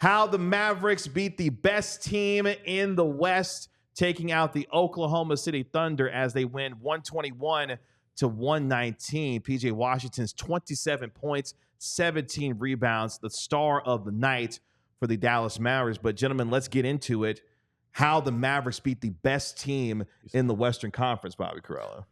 how the Mavericks beat the best team in the West, taking out the Oklahoma City Thunder as they win 121-119. PJ Washington's 27 points, 17 rebounds, the star of the night for the Dallas Mavericks. But gentlemen, let's get into it. How the Mavericks beat the best team in the Western Conference, Bobby Carello.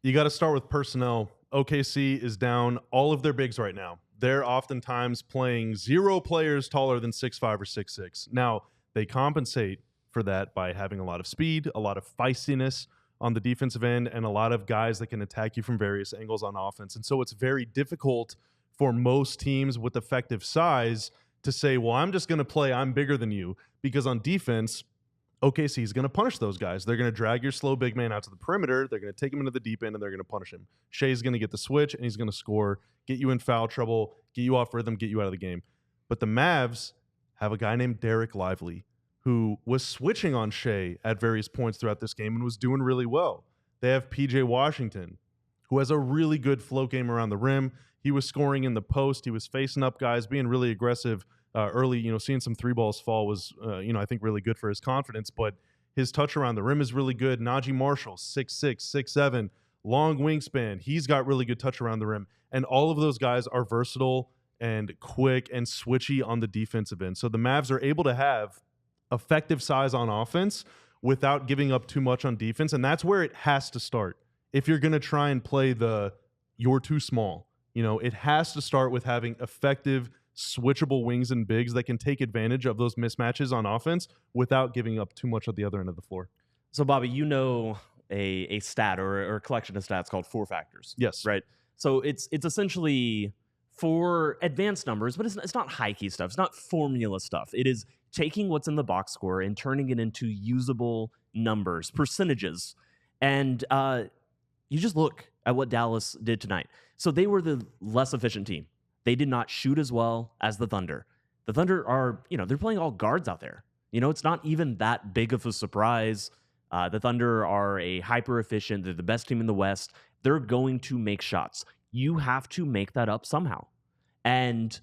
You got to start with personnel. OKC is down all of their bigs right now. They're oftentimes playing 0 players taller than 6'5" or 6'6". Now, they compensate for that by having a lot of speed, a lot of feistiness on the defensive end, and a lot of guys that can attack you from various angles on offense. And so it's very difficult for most teams with effective size to say, well, I'm just going to play, I'm bigger than you, because on defense, OKC is going to punish those guys. They're going to drag your slow big man out to the perimeter. They're going to take him into the deep end, and they're going to punish him. Shai's going to get the switch, and he's going to score, get you in foul trouble, get you off rhythm, get you out of the game. But the Mavs have a guy named Derek Lively who was switching on Shai at various points throughout this game and was doing really well. They have PJ Washington, who has a really good float game around the rim. He was scoring in the post. He was facing up guys, being really aggressive. Early, seeing some 3 balls fall was, I think really good for his confidence, but his touch around the rim is really good. Najee Marshall, 6'6", 6'7", long wingspan. He's got really good touch around the rim. And all of those guys are versatile and quick and switchy on the defensive end. So the Mavs are able to have effective size on offense without giving up too much on defense. And that's where it has to start. If you're going to try and play you're too small, it has to start with having effective switchable wings and bigs that can take advantage of those mismatches on offense without giving up too much at the other end of the floor. So, Bobby, a stat or a collection of stats called 4 factors. Yes. Right? So it's essentially 4 advanced numbers, but it's not high-key stuff. It's not formula stuff. It is taking what's in the box score and turning it into usable numbers, percentages. And you just look at what Dallas did tonight. So they were the less efficient team. They did not shoot as well as the Thunder. The Thunder are, they're playing all guards out there. It's not even that big of a surprise. The Thunder are a hyper-efficient. They're the best team in the West. They're going to make shots. You have to make that up somehow. And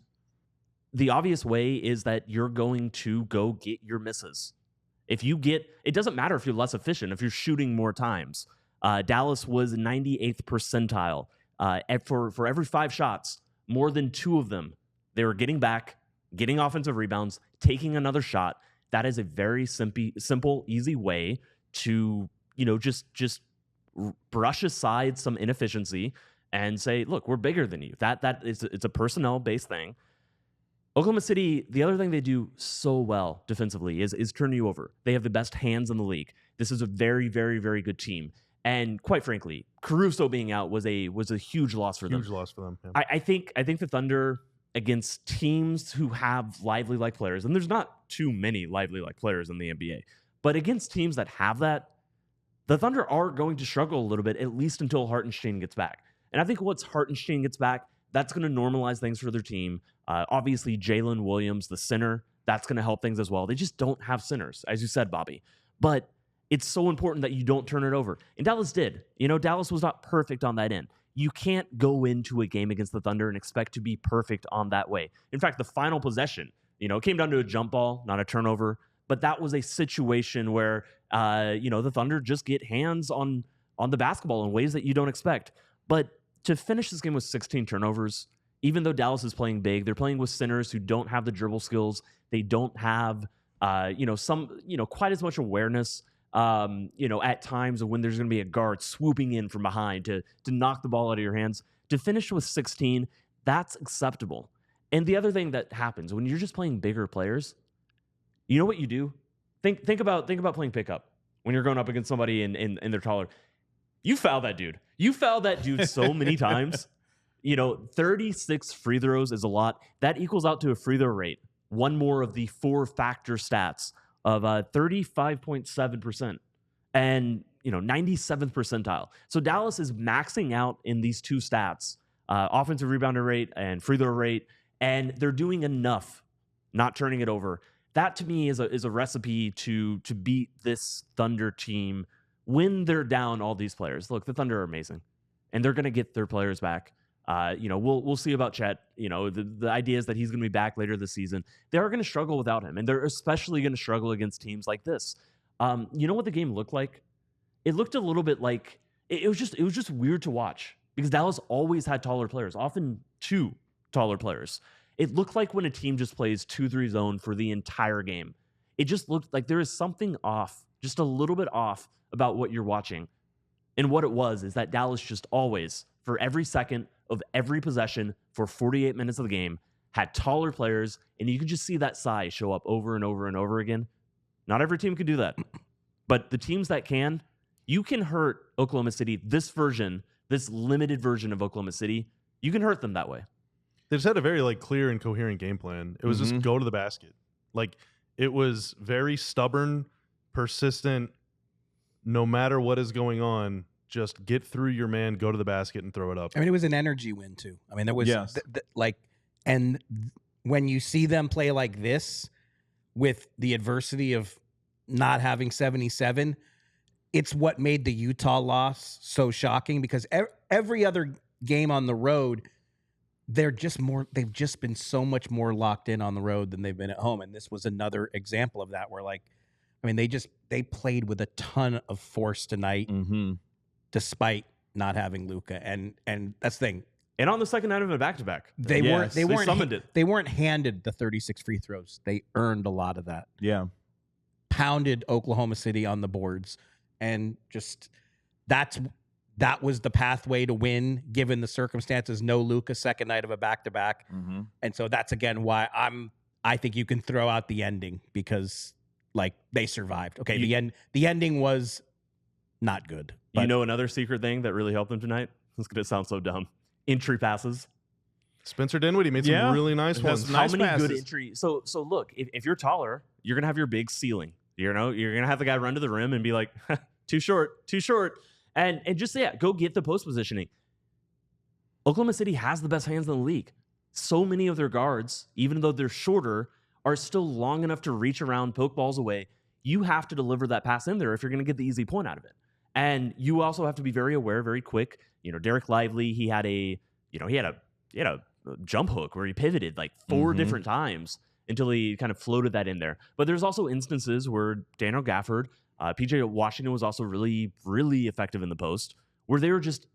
the obvious way is that you're going to go get your misses. It doesn't matter if you're less efficient, if you're shooting more times. Dallas was 98th percentile. For every 5 shots, more than 2 of them, they were getting back, getting offensive rebounds, taking another shot. That is a very simple, easy way to, just brush aside some inefficiency and say, look, we're bigger than you. It's a personnel-based thing. Oklahoma City, the other thing they do so well defensively is turn you over. They have the best hands in the league. This is a very, very, very good team. And quite frankly, Caruso being out was a huge loss for them. Huge loss for them. Yeah. I think the Thunder, against teams who have lively-like players, and there's not too many lively-like players in the NBA, but against teams that have that, the Thunder are going to struggle a little bit, at least until Hartenstein gets back. And I think once Hartenstein gets back, that's going to normalize things for their team. Obviously, Jalen Williams, the center, that's going to help things as well. They just don't have centers, as you said, Bobby. But it's so important that you don't turn it over. And Dallas did. Dallas was not perfect on that end. You can't go into a game against the Thunder and expect to be perfect on that way. In fact, the final possession, it came down to a jump ball, not a turnover. But that was a situation where, the Thunder just get hands on the basketball in ways that you don't expect. But to finish this game with 16 turnovers, even though Dallas is playing big, they're playing with centers who don't have the dribble skills. They don't have, quite as much awareness, at times of when there's going to be a guard swooping in from behind to knock the ball out of your hands. To finish with 16, that's acceptable. And the other thing that happens when you're just playing bigger players, you know what you do? Think about playing pickup when you're going up against somebody and they're taller. You foul that dude. You foul that dude so many times. 36 free throws is a lot. That equals out to a free throw rate, one more of the 4-factor stats, of 35.7% and 97th percentile. So Dallas is maxing out in these 2 stats, offensive rebounding rate and free throw rate, and they're doing enough, not turning it over. That to me is a recipe to beat this Thunder team when they're down all these players. Look, the Thunder are amazing, and they're going to get their players back. We'll see about Chet. The idea is that he's going to be back later this season. They are going to struggle without him, and they're especially going to struggle against teams like this. You know what the game looked like? It looked a little bit like it was just weird to watch because Dallas always had taller players, often two taller players. It looked like when a team just plays 2-3 zone for the entire game. It just looked like there is something off, just a little bit off about what you're watching. And what it was is that Dallas just always, for every second of every possession for 48 minutes of the game, had taller players, and you could just see that size show up over and over and over again. Not every team could do that. But the teams that can, you can hurt Oklahoma City, this limited version of Oklahoma City, you can hurt them that way. They just had a very clear and coherent game plan. It was just go to the basket. It was very stubborn, persistent, no matter what is going on, just get through your man, go to the basket, and throw it up. I mean, it was an energy win, too. I mean, there was, and when you see them play like this with the adversity of not having 77, it's what made the Utah loss so shocking because every other game on the road, they've just been so much more locked in on the road than they've been at home. And this was another example of that where they played with a ton of force tonight despite not having Luka. And that's the thing. And on the second night of a back-to-back. They weren't handed the 36 free throws. They earned a lot of that. Yeah. Pounded Oklahoma City on the boards. And just that was the pathway to win, given the circumstances. No Luka, second night of a back-to-back. And so that's, again, why I think you can throw out the ending because, they survived. Okay, the ending was not good. But another secret thing that really helped them tonight? It's going to sound so dumb. Entry passes. Spencer Dinwiddie made some really nice ones. How many good entry? So look, if you're taller, you're going to have your big ceiling. You're going to have the guy run to the rim and be like, too short. And just, go get the post positioning. Oklahoma City has the best hands in the league. So many of their guards, even though they're shorter, are still long enough to reach around, poke balls away. You have to deliver that pass in there if you're going to get the easy point out of it. And you also have to be very aware, very quick. Derek Lively, he had a jump hook where he pivoted 4 different times until he kind of floated that in there. But there's also instances where Daniel Gafford, PJ Washington was also really, really effective in the post, where they were just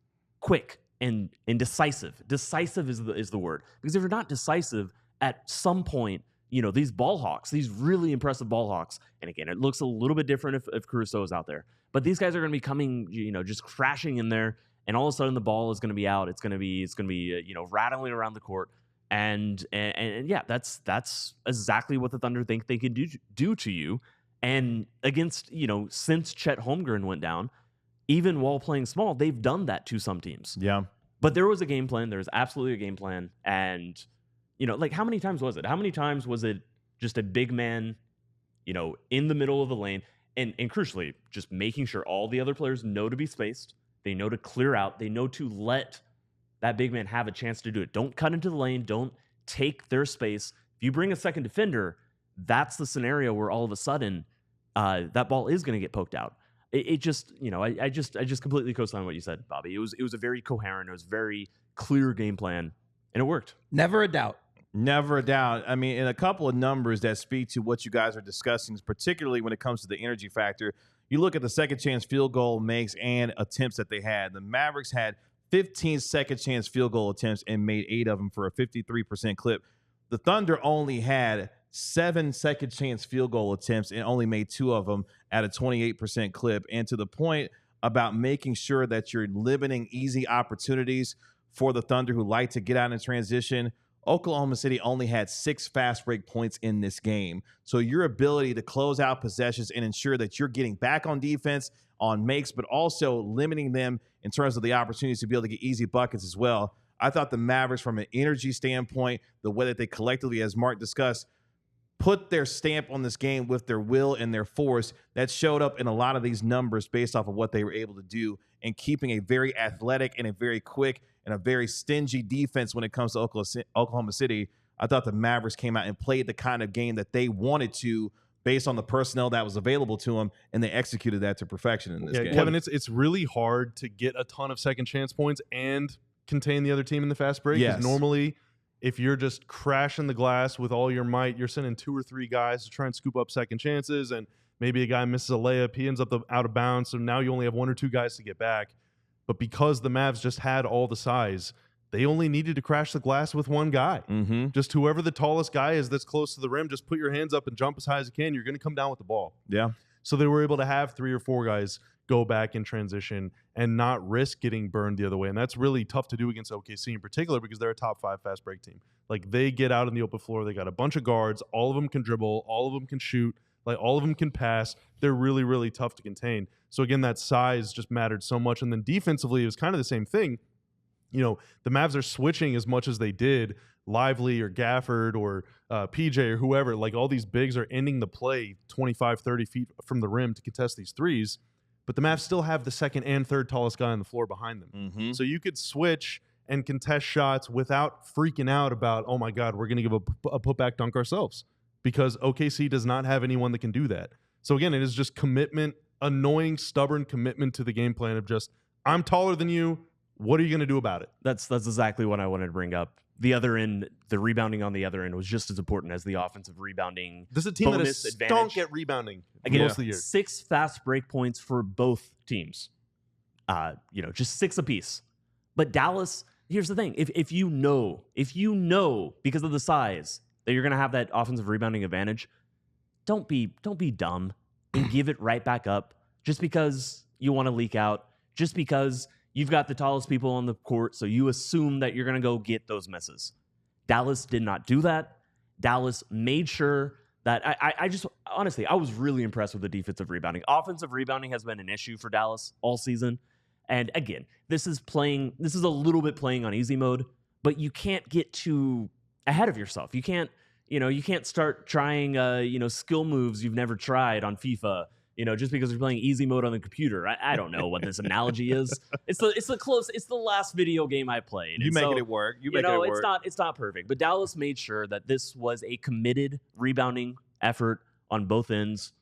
quick and decisive. Decisive is the word. Because if you're not decisive at some point, these ball hawks, these really impressive ball hawks, and again, it looks a little bit different if Caruso is out there. But these guys are going to be coming, just crashing in there, and all of a sudden the ball is going to be out. It's going to be rattling around the court, and that's exactly what the Thunder think they can do to you. And against since Chet Holmgren went down, even while playing small, they've done that to some teams. Yeah, but there was a game plan. There was absolutely a game plan, and how many times was it? How many times was it just a big man, in the middle of the lane? And crucially, just making sure all the other players know to be spaced. They know to clear out. They know to let that big man have a chance to do it. Don't cut into the lane. Don't take their space. If you bring a second defender, that's the scenario where all of a sudden that ball is going to get poked out. I just completely co-sign what you said, Bobby. It was a very coherent, it was very clear game plan, and it worked. Never a doubt. Never a doubt. I mean, in a couple of numbers that speak to what you guys are discussing, particularly when it comes to the energy factor, you look at the second chance field goal makes and attempts that they had. The Mavericks had 15 second chance field goal attempts and made 8 of them for a 53% clip. The Thunder only had 7 second chance field goal attempts and only made 2 of them at a 28% clip. And to the point about making sure that you're limiting easy opportunities for the Thunder who like to get out in transition, Oklahoma City only had 6 fast break points in this game. So your ability to close out possessions and ensure that you're getting back on defense on makes, but also limiting them in terms of the opportunities to be able to get easy buckets as well. I thought the Mavericks, from an energy standpoint, the way that they collectively, as Mark discussed, put their stamp on this game with their will and their force, that showed up in a lot of these numbers based off of what they were able to do and keeping a very athletic and a very quick and a very stingy defense when it comes to Oklahoma City. I thought the Mavericks came out and played the kind of game that they wanted to based on the personnel that was available to them, and they executed that to perfection in this game. Kevin, it's really hard to get a ton of second chance points and contain the other team in the fast break. Yes. Because normally, if you're just crashing the glass with all your might, you're sending 2 or 3 guys to try and scoop up second chances, and maybe a guy misses a layup, he ends up out of bounds, so now you only have 1 or 2 guys to get back. But because the Mavs just had all the size, they only needed to crash the glass with 1 guy. Mm-hmm. Just whoever the tallest guy is that's close to the rim, just put your hands up and jump as high as you can. You're going to come down with the ball. Yeah. So they were able to have 3 or 4 guys go back in transition and not risk getting burned the other way. And that's really tough to do against OKC in particular because they're a top 5 fast break team. Like, they get out on the open floor. They got a bunch of guards. All of them can dribble. All of them can shoot. Like, all of them can pass. They're really, really tough to contain. So, again, that size just mattered so much. And then defensively, it was kind of the same thing. You know, the Mavs are switching as much as they did. Lively or Gafford or PJ or whoever, like, all these bigs are ending the play 25, 30 feet from the rim to contest these threes. But the Mavs still have the second and third tallest guy on the floor behind them. Mm-hmm. So you could switch and contest shots without freaking out about, oh, my God, we're going to give a putback dunk ourselves. Because OKC does not have anyone that can do that. So, again, it is just commitment, annoying, stubborn commitment to the game plan of just, I'm taller than you. What are you going to do about it? That's exactly what I wanted to bring up. The other end, the rebounding on the other end was just as important as the offensive rebounding. This is a team that is bonus stunk at rebounding Again, most of the year. 6 fast break points for both teams. Just 6 apiece. But Dallas, here's the thing. If you know because of the size that you're going to have that offensive rebounding advantage, don't be dumb and give it right back up just because you want to leak out, just because you've got the tallest people on the court, so you assume that you're going to go get those misses. Dallas did not do that. Dallas made sure that I just honestly, I was really impressed with the defensive rebounding. Offensive rebounding has been an issue for Dallas all season. And again, this is a little bit playing on easy mode, but you can't get too ahead of yourself. You can't start trying skill moves you've never tried on FIFA. Just because you're playing easy mode on the computer. I don't know what this analogy is. It's the last video game I played. You making it work. You making it work. It's not perfect. But Dallas made sure that this was a committed rebounding effort on both ends.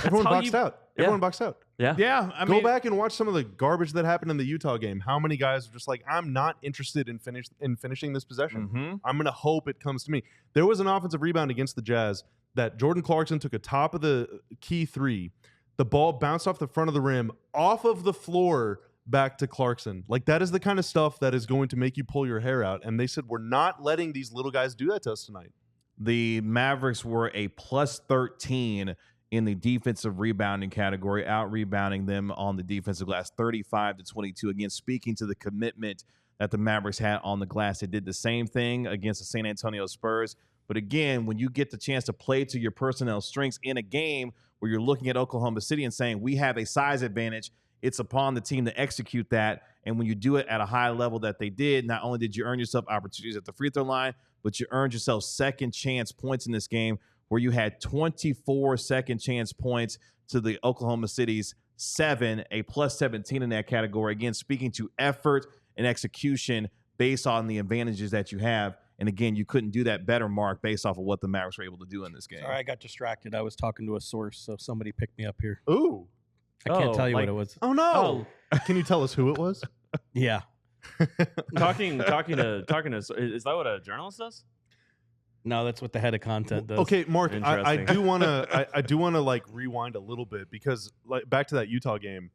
Everyone boxed out. Everyone boxed out. Yeah. Yeah. I Go mean, back and watch some of the garbage that happened in the Utah game. How many guys are just like, I'm not interested in finishing this possession. Mm-hmm. I'm going to hope it comes to me. There was an offensive rebound against the Jazz that Jordan Clarkson took a top of the key 3. The ball bounced off the front of the rim, off of the floor, back to Clarkson. Like, that is the kind of stuff that is going to make you pull your hair out. And they said, we're not letting these little guys do that to us tonight. The Mavericks were a plus 13 in the defensive rebounding category, out rebounding them on the defensive glass, 35-22. Again, speaking to the commitment that the Mavericks had on the glass, they did the same thing against the San Antonio Spurs. But again, when you get the chance to play to your personnel strengths in a game where you're looking at Oklahoma City and saying, we have a size advantage, it's upon the team to execute that. And when you do it at a high level that they did, not only did you earn yourself opportunities at the free throw line, but you earned yourself second chance points in this game where you had 24 second chance points to the Oklahoma City's 7, a plus 17 in that category. Again, speaking to effort and execution based on the advantages that you have. And again, you couldn't do that better, Mark, based off of what the Mavericks were able to do in this game. Sorry, I got distracted. I was talking to a source, so somebody picked me up here. Ooh. I can't tell you what it was. Oh, no. Can you tell us who it was? Yeah. Talking to. Is that what a journalist does? No, that's what the head of content does. Okay, Mark, I Interesting. do want to like rewind a little bit because like back to that Utah game,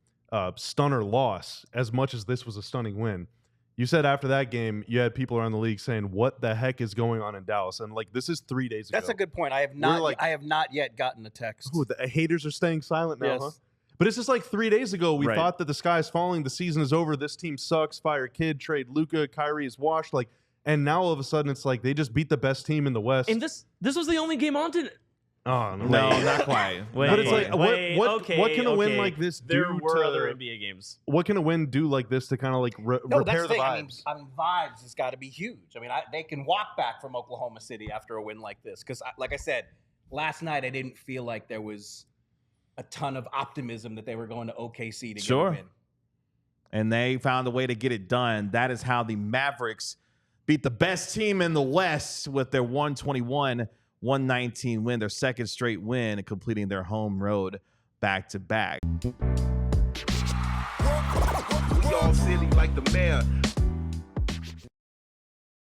stunner loss, as much as this was a stunning win. You said after that game, you had people around the league saying, what the heck is going on in Dallas? And like, this is 3 days ago. That's a good point. I have not yet gotten a text. Ooh, the haters are staying silent now, Yes. huh? But it's just like 3 days ago, we Right. thought that the sky is falling, the season is over, this team sucks, fire Kid, trade Luka, Kyrie is washed. Like, and now all of a sudden it's like they just beat the best team in the West. And this was the only game on to. Oh, no. No, not quite. But it's like, what can a win like this do There were to other NBA games. What can a win do like this to kind of like No, repair that's the the vibes? thing. I mean, vibes has got to be huge. I mean, they can walk back from Oklahoma City after a win like this. Because, like I said, last night I didn't feel like there was a ton of optimism that they were going to OKC to get a win. And they found a way to get it done. That is how the Mavericks beat the best team in the West with their 121-119 win, their second straight win, completing their home road back-to-back. We all silly like the mayor.